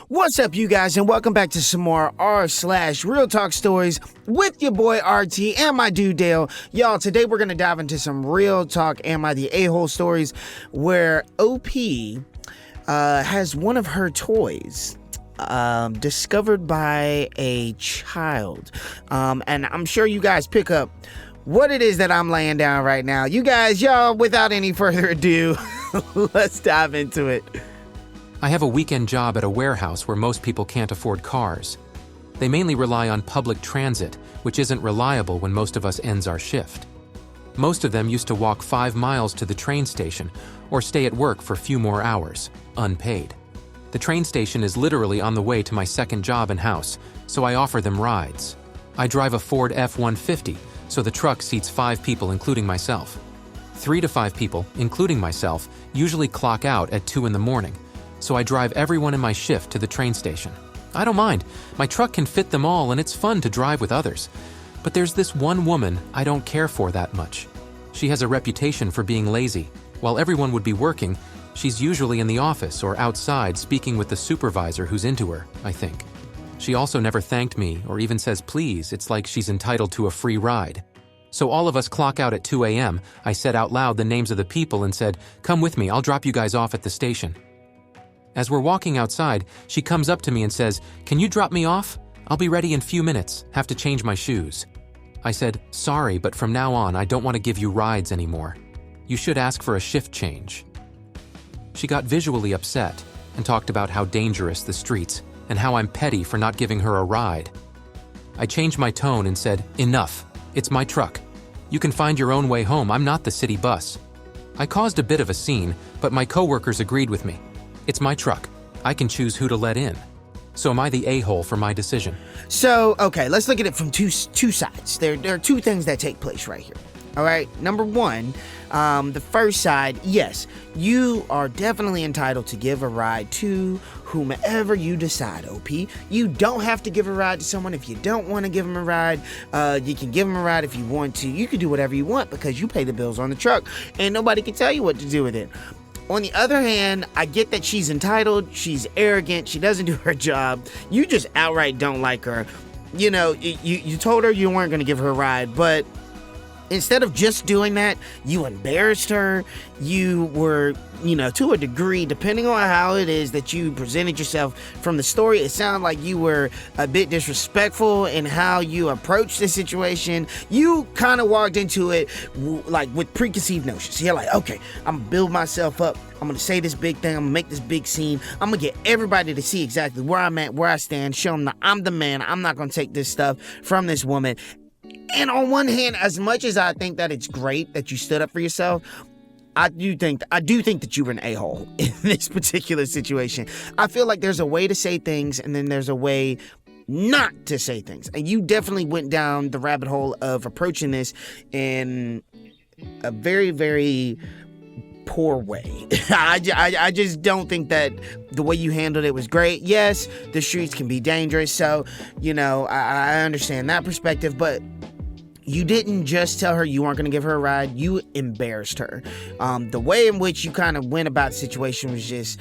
What's up, you guys, and welcome back to some more rSlash Real Talk Stories with your boy RT and my dude Dale. Y'all, today we're going to dive into some Real Talk Am I the A-hole stories where OP has one of her toys discovered by a child. And I'm sure you guys pick up what it is that I'm laying down right now. You guys, y'all, without any further ado, let's dive into it. I have a weekend job at a warehouse where most people can't afford cars. They mainly rely on public transit, which isn't reliable when most of us ends our shift. Most of them used to walk 5 miles to the train station or stay at work for a few more hours, unpaid. The train station is literally on the way to my second job and house, so I offer them rides. I drive a Ford F-150, so the truck seats 5 people including myself. 3 to 5 people, including myself, usually clock out at 2 in the morning. So I drive everyone in my shift to the train station. I don't mind. My truck can fit them all and it's fun to drive with others. But there's this one woman I don't care for that much. She has a reputation for being lazy. While everyone would be working, she's usually in the office or outside speaking with the supervisor who's into her, I think. She also never thanked me or even says please. It's like she's entitled to a free ride. So all of us clock out at 2 a.m. I said out loud the names of the people and said, "Come with me, I'll drop you guys off at the station." As we're walking outside, she comes up to me and says, "Can you drop me off? I'll be ready in a few minutes, have to change my shoes." I said, "Sorry, but from now on, I don't want to give you rides anymore. You should ask for a shift change." She got visually upset and talked about how dangerous the streets and how I'm petty for not giving her a ride. I changed my tone and said, "Enough, it's my truck. You can find your own way home, I'm not the city bus." I caused a bit of a scene, but my coworkers agreed with me. It's my truck. I can choose who to let in. So am I the a-hole for my decision? So, okay, let's look at it from two sides. There are two things that take place right here. All right, number one, the first side, yes, you are definitely entitled to give a ride to whomever you decide, OP. You don't have to give a ride to someone if you don't want to give them a ride. You can give them a ride if you want to. You can do whatever you want because you pay the bills on the truck and nobody can tell you what to do with it. On the other hand, I get that she's entitled, she's arrogant, she doesn't do her job. You just outright don't like her. You know, you told her you weren't going to give her a ride, but instead of just doing that, you embarrassed her. You were, to a degree, depending on how it is that you presented yourself from the story, it sounded like you were a bit disrespectful in how you approached the situation. You kind of walked into it like with preconceived notions. You're like, okay, I'm gonna build myself up. I'm gonna say this big thing. I'm gonna make this big scene. I'm gonna get everybody to see exactly where I'm at, where I stand, show them that I'm the man. I'm not gonna take this stuff from this woman. And on one hand, as much as I think that it's great that you stood up for yourself, I do think that you were an a-hole in this particular situation. I feel like there's a way to say things and then there's a way not to say things. And you definitely went down the rabbit hole of approaching this in a very, very poor way. I just don't think that the way you handled it was great. Yes, the streets can be dangerous, so, I understand that perspective, but you didn't just tell her you weren't going to give her a ride. You embarrassed her. The way in which you kind of went about the situation was just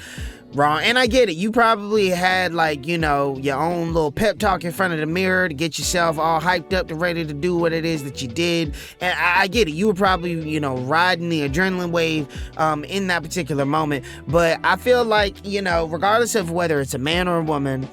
wrong. And I get it. You probably had your own little pep talk in front of the mirror to get yourself all hyped up and ready to do what it is that you did. And I get it. You were probably, riding the adrenaline wave in that particular moment. But I feel like, regardless of whether it's a man or a woman,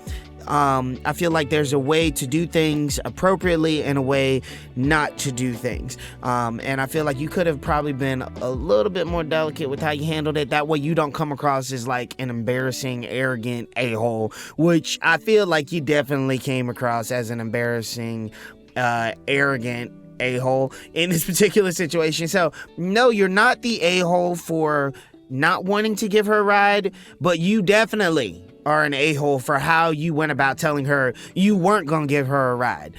I feel like there's a way to do things appropriately and a way not to do things. And I feel like you could have probably been a little bit more delicate with how you handled it. That way you don't come across as like an embarrassing, arrogant a-hole, which I feel like you definitely came across as an embarrassing, arrogant a-hole in this particular situation. So no, you're not the a-hole for not wanting to give her a ride, but you definitely are an a-hole for how you went about telling her you weren't gonna give her a ride.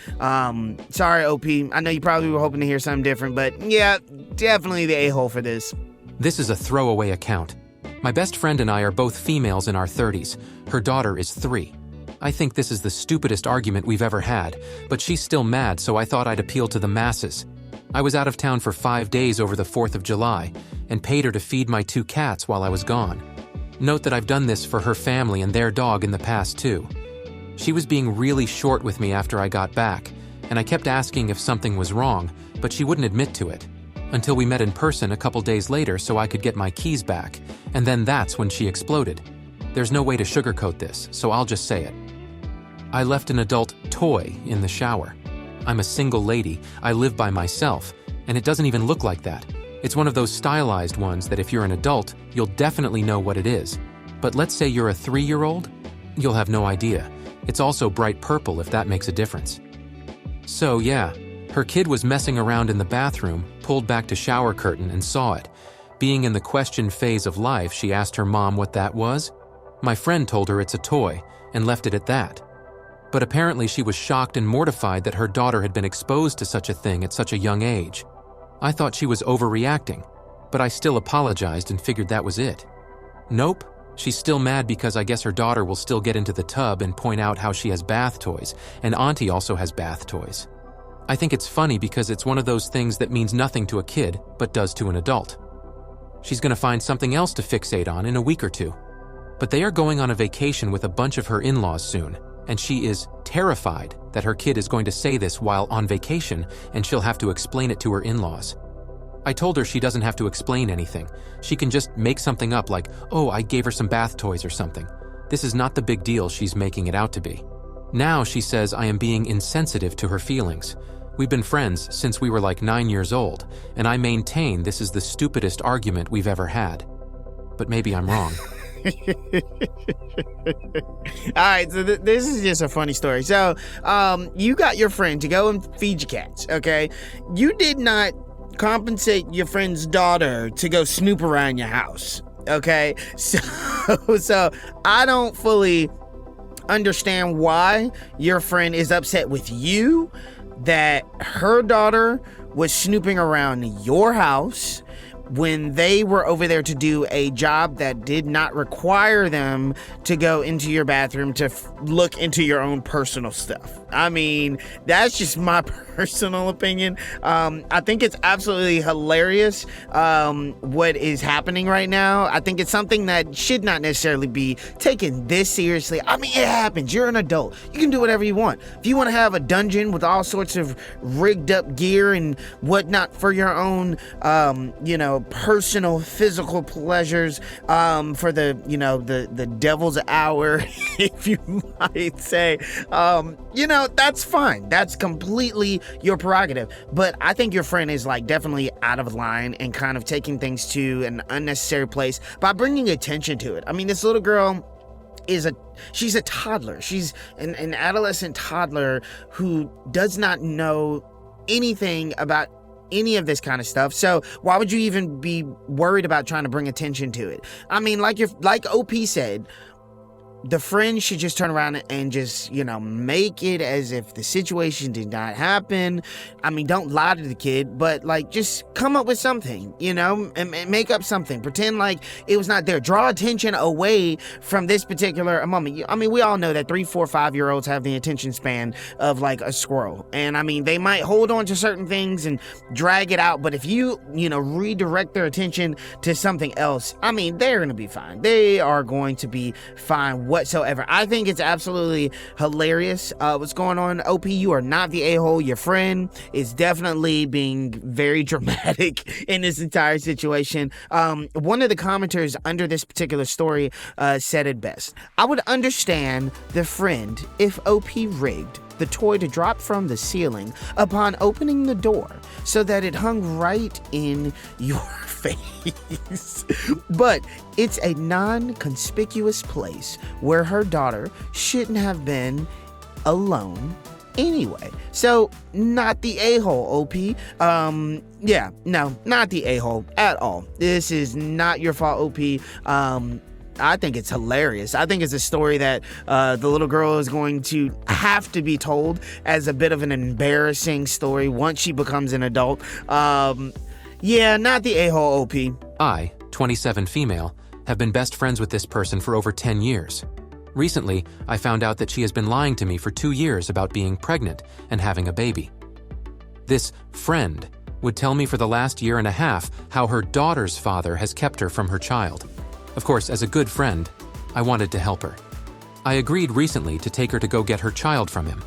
Sorry, OP. I know you probably were hoping to hear something different, but yeah, definitely the a-hole for this. This is a throwaway account. My best friend and I are both females in our 30s. Her daughter is 3. I think this is the stupidest argument we've ever had, but she's still mad, so I thought I'd appeal to the masses. I was out of town for 5 days over the 4th of July and paid her to feed my 2 cats while I was gone. Note that I've done this for her family and their dog in the past too. She was being really short with me after I got back, and I kept asking if something was wrong, but she wouldn't admit to it. Until we met in person a couple days later so I could get my keys back, and then that's when she exploded. There's no way to sugarcoat this, so I'll just say it. I left an adult toy in the shower. I'm a single lady, I live by myself, and it doesn't even look like that. It's one of those stylized ones that if you're an adult, you'll definitely know what it is. But let's say you're a 3-year-old, you'll have no idea. It's also bright purple if that makes a difference. So yeah, her kid was messing around in the bathroom, pulled back the shower curtain and saw it. Being in the question phase of life, she asked her mom what that was. My friend told her it's a toy and left it at that. But apparently she was shocked and mortified that her daughter had been exposed to such a thing at such a young age. I thought she was overreacting, but I still apologized and figured that was it. Nope, she's still mad because I guess her daughter will still get into the tub and point out how she has bath toys, and Auntie also has bath toys. I think it's funny because it's one of those things that means nothing to a kid, but does to an adult. She's gonna find something else to fixate on in a week or two. But they are going on a vacation with a bunch of her in-laws soon, and she is terrified that her kid is going to say this while on vacation and she'll have to explain it to her in-laws. I told her she doesn't have to explain anything. She can just make something up like, oh, I gave her some bath toys or something. This is not the big deal she's making it out to be. Now she says I am being insensitive to her feelings. We've been friends since we were like 9 years old, and I maintain this is the stupidest argument we've ever had. But maybe I'm wrong. Alright, so this is just a funny story. So, you got your friend to go and feed your cats, okay? You did not compensate your friend's daughter to go snoop around your house, okay? So I don't fully understand why your friend is upset with you that her daughter was snooping around your house when they were over there to do a job that did not require them to go into your bathroom to look into your own personal stuff. I mean, that's just my personal opinion. I think it's absolutely hilarious what is happening right now. I think it's something that should not necessarily be taken this seriously. I mean, it happens. You're an adult. You can do whatever you want. If you want to have a dungeon with all sorts of rigged up gear and whatnot for your own, personal physical pleasures, for the devil's hour, if you might say, that's fine. That's completely your prerogative. But I think your friend is like definitely out of line and kind of taking things to an unnecessary place by bringing attention to it. I mean, this little girl she's a toddler. She's an adolescent toddler who does not know anything about any of this kind of stuff. So why would you even be worried about trying to bring attention to it? I mean, like OP said, the friend should just turn around and just, make it as if the situation did not happen. I mean, don't lie to the kid, but just come up with something, and make up something. Pretend like it was not there. Draw attention away from this particular moment. I mean, we all know that 3, 4, 5-year-olds have the attention span of like a squirrel. And I mean, they might hold on to certain things and drag it out. But if you, redirect their attention to something else, I mean, they're going to be fine. They are going to be fine whatsoever. I think it's absolutely hilarious what's going on. OP, you are not the a-hole. Your friend is definitely being very dramatic in this entire situation. One of the commenters under this particular story said it best. I would understand the friend if OP rigged the toy to drop from the ceiling upon opening the door so that it hung right in your face. But it's a non-conspicuous place where her daughter shouldn't have been alone anyway. So not the a-hole, OP. No, not the a-hole at all. This is not your fault, OP. I think it's hilarious. I think it's a story that the little girl is going to have to be told as a bit of an embarrassing story once she becomes an adult. Not the a-hole, OP. I, 27 female, have been best friends with this person for over 10 years. Recently, I found out that she has been lying to me for 2 years about being pregnant and having a baby. This friend would tell me for the last 1.5 years how her daughter's father has kept her from her child. Of course, as a good friend, I wanted to help her. I agreed recently to take her to go get her child from him.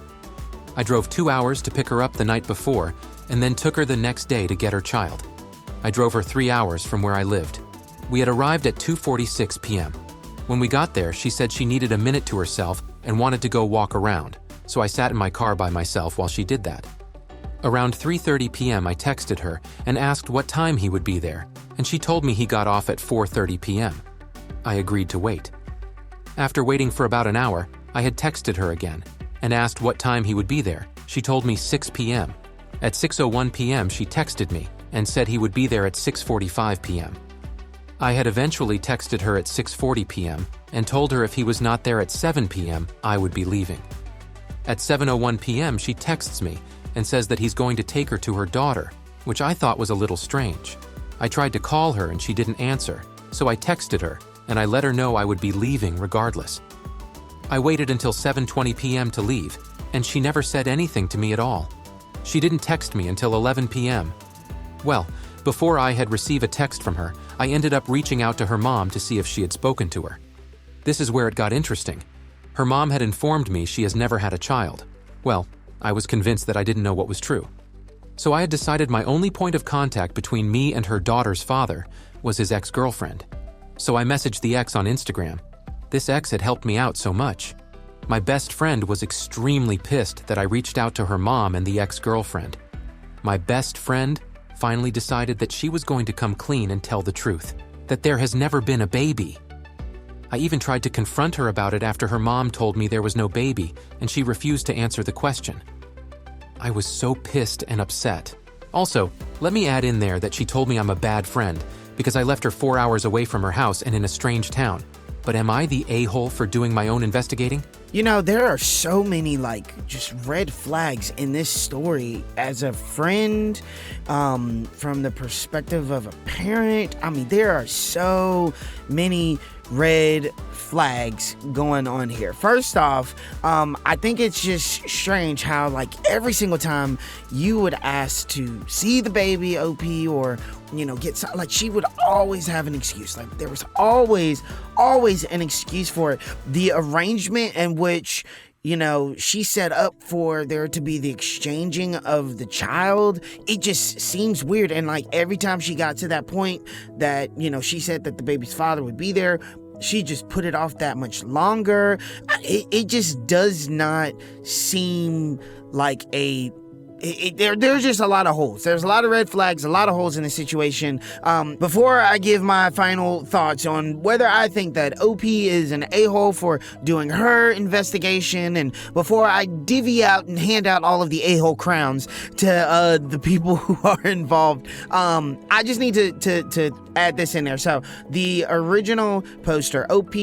I drove 2 hours to pick her up the night before and then took her the next day to get her child. I drove her 3 hours from where I lived. We had arrived at 2:46 p.m. When we got there, she said she needed a minute to herself and wanted to go walk around, so I sat in my car by myself while she did that. Around 3:30 p.m. I texted her and asked what time he would be there, and she told me he got off at 4:30 p.m. I agreed to wait. After waiting for about an hour, I had texted her again and asked what time he would be there. She told me 6 p.m. At 6:01 p.m. she texted me and said he would be there at 6:45 p.m. I had eventually texted her at 6:40 p.m. and told her if he was not there at 7 p.m., I would be leaving. At 7:01 p.m. she texts me and says that he's going to take her to her daughter, which I thought was a little strange. I tried to call her and she didn't answer, so I texted her and I let her know I would be leaving regardless. I waited until 7:20 p.m. to leave, and she never said anything to me at all. She didn't text me until 11 p.m. Well, before I had received a text from her, I ended up reaching out to her mom to see if she had spoken to her. This is where it got interesting. Her mom had informed me she has never had a child. Well, I was convinced that I didn't know what was true. So I had decided my only point of contact between me and her daughter's father was his ex-girlfriend. So I messaged the ex on Instagram. This ex had helped me out so much. My best friend was extremely pissed that I reached out to her mom and the ex-girlfriend. My best friend finally decided that she was going to come clean and tell the truth, that there has never been a baby. I even tried to confront her about it after her mom told me there was no baby, and she refused to answer the question. I was so pissed and upset. Also, let me add in there that she told me I'm a bad friend because I left her 4 hours away from her house and in a strange town. But am I the a-hole for doing my own investigating? You know, there are so many, just red flags in this story. As a friend, from the perspective of a parent, there are so many red flags going on here. First off, I think it's just strange how, every single time you would ask to see the baby, OP, or, get some, she would always have an excuse. There was always an excuse for it. The arrangement in which she set up for there to be the exchanging of the child, it just seems weird. And every time she got to that point that, she said that the baby's father would be there, she just put it off that much longer. It just does not seem like there's just a lot of holes. There's a lot of red flags, a lot of holes in the situation. Before I give my final thoughts on whether I think that OP is an a-hole for doing her investigation, and before I divvy out and hand out all of the a-hole crowns to the people who are involved, I just need to add this in there. So the original poster, OP,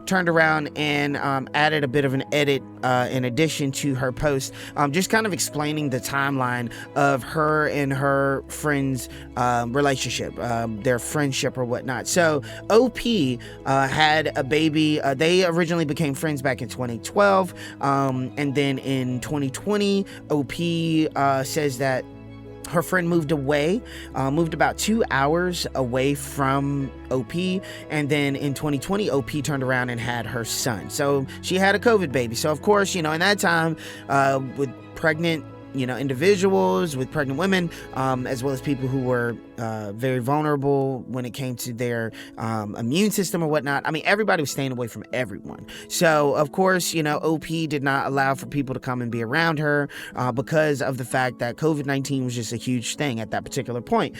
turned around and added a bit of an edit in addition to her post, just kind of explaining the timeline of her and her friend's relationship, their friendship or whatnot. So OP had a baby. They originally became friends back in 2012, and then in 2020, OP says that her friend moved about 2 hours away from OP, and then in 2020, OP turned around and had her son. So she had a COVID baby. So of course, in that time, with pregnant individuals, with pregnant women, as well as people who were very vulnerable when it came to their immune system or whatnot. Everybody was staying away from everyone. So, of course, OP did not allow for people to come and be around her because of the fact that COVID-19 was just a huge thing at that particular point.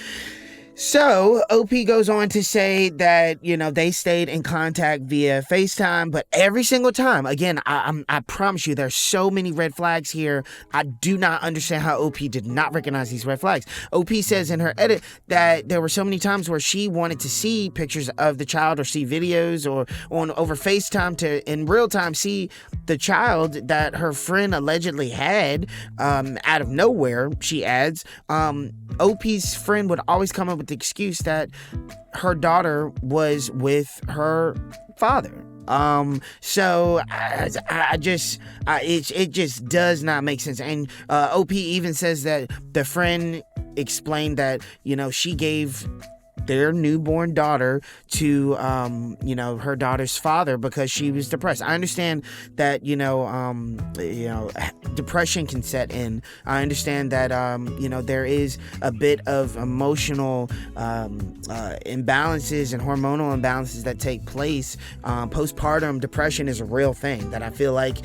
So OP goes on to say that, they stayed in contact via FaceTime, but every single time, again, I promise you, there's so many red flags here. I do not understand how OP did not recognize these red flags. OP says in her edit that there were so many times where she wanted to see pictures of the child or see videos or over FaceTime to in real time see the child that her friend allegedly had out of nowhere, she adds. OP's friend would always come up with the excuse that her daughter was with her father. So it just does not make sense. And OP even says that the friend explained that, she gave their newborn daughter to, her daughter's father because she was depressed. I understand that, depression can set in. I understand that, there is a bit of emotional imbalances and hormonal imbalances that take place. Postpartum depression is a real thing that I feel like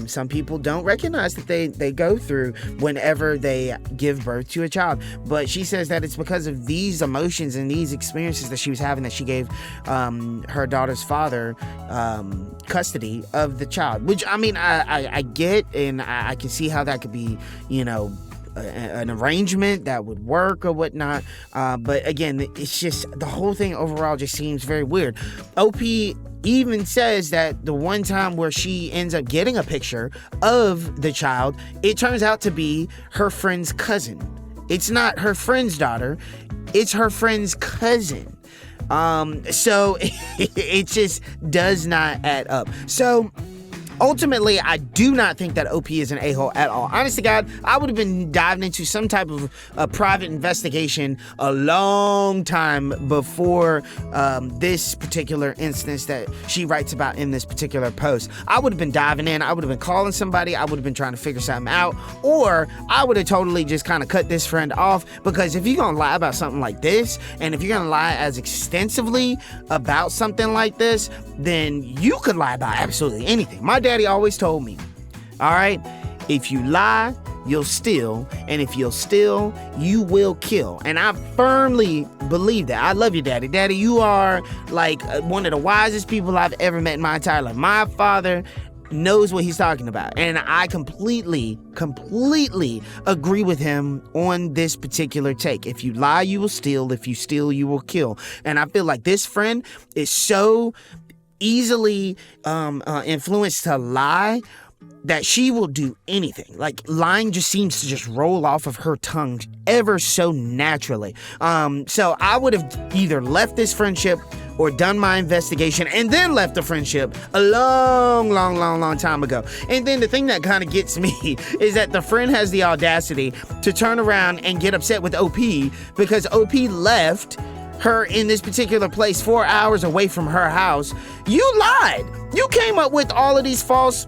some people don't recognize that they go through whenever they give birth to a child. But she says that it's because of these emotions and these experiences that she was having that she gave her daughter's father custody of the child, which I get, and I can see how that could be, an arrangement that would work or whatnot. But again, it's just the whole thing overall just seems very weird. OP even says that the one time where she ends up getting a picture of the child, it turns out to be her friend's cousin. It's not her friend's daughter, it's her friend's cousin. So it just does not add up. So ultimately, I do not think that OP is an a-hole at all. Honest to God, I would have been diving into some type of private investigation a long time before this particular instance that she writes about in this particular post. I would have been diving in. I would have been calling somebody. I would have been trying to figure something out. Or I would have totally just kind of cut this friend off, because if you're going to lie about something like this, and if you're going to lie as extensively about something like this, then you could lie about absolutely anything. My daddy always told me, all right, if you lie, you'll steal, and if you'll steal, you will kill. And I firmly believe that. I love you, Daddy. Daddy, you are like one of the wisest people I've ever met in my entire life. My father knows what he's talking about, and I completely agree with him on this particular take. If you lie, you will steal. If you steal, you will kill. And I feel like this friend is so easily influenced to lie that she will do anything. Like, lying just seems to just roll off of her tongue ever so naturally. So I would have either left this friendship or done my investigation and then left the friendship a long time ago. And then the thing that kind of gets me is that the friend has the audacity to turn around and get upset with OP because OP left her in this particular place 4 hours away from her house. You lied. You came up with all of these false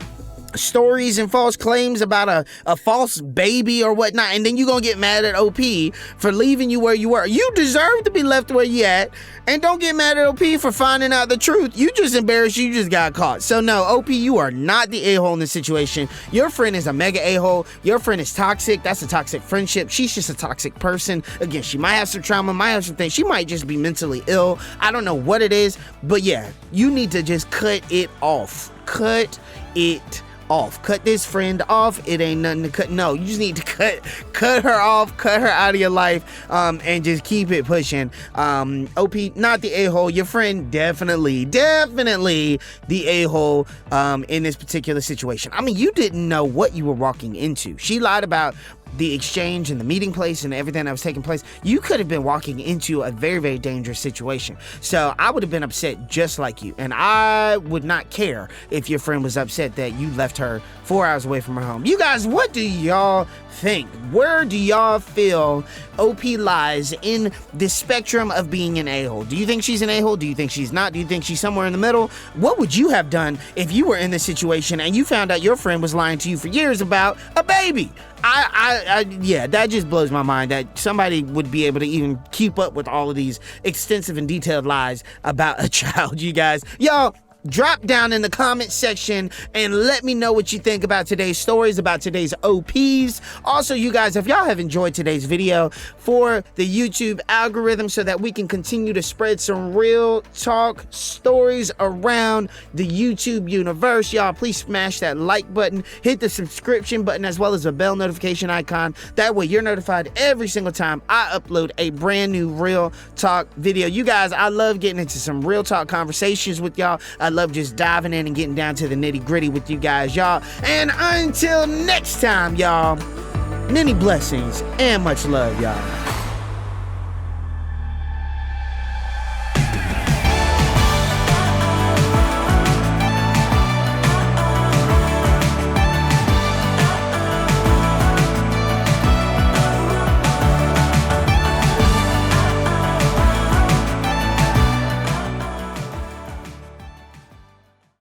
stories and false claims about a false baby or whatnot, and then you gonna get mad at OP for leaving you where you were. You deserve to be left where you at, and don't get mad at OP for finding out the truth. You just embarrassed, you just got caught. So no, OP, you are not the a-hole in this situation. Your friend is a mega a-hole. Your friend is toxic. That's a toxic friendship. She's just a toxic person. Again, she might have some trauma, might have some things. She might just be mentally ill. I don't know what it is, but yeah, you need to just cut it off. Cut it off. Cut this friend off. It ain't nothing to cut. No, you just need to cut her off, cut her out of your life, and just keep it pushing. OP, not the a-hole. Your friend, definitely the a-hole in this particular situation. I mean, you didn't know what you were walking into. She lied about the exchange and the meeting place and everything that was taking place. You could have been walking into a very dangerous situation. So I would have been upset just like you. And I would not care if your friend was upset that you left her 4 hours away from her home. You guys, what do y'all think? Where do y'all feel OP lies in the spectrum of being an a-hole? Do you think she's an a-hole? Do you think she's not? Do you think she's somewhere in the middle? What would you have done if you were in this situation and you found out your friend was lying to you for years about a baby? Yeah, that just blows my mind that somebody would be able to even keep up with all of these extensive and detailed lies about a child. You guys, y'all, drop down in the comment section and let me know what you think about today's stories, about today's OPs. Also, you guys, if y'all have enjoyed today's video, for the YouTube algorithm so that we can continue to spread some real talk stories around the YouTube universe, y'all, please smash that like button, hit the subscription button, as well as the bell notification icon. That way you're notified every single time I upload a brand new real talk video. You guys, I love getting into some real talk conversations with y'all. I love just diving in and getting down to the nitty gritty with you guys, y'all. And until next time, y'all, many blessings and much love, y'all.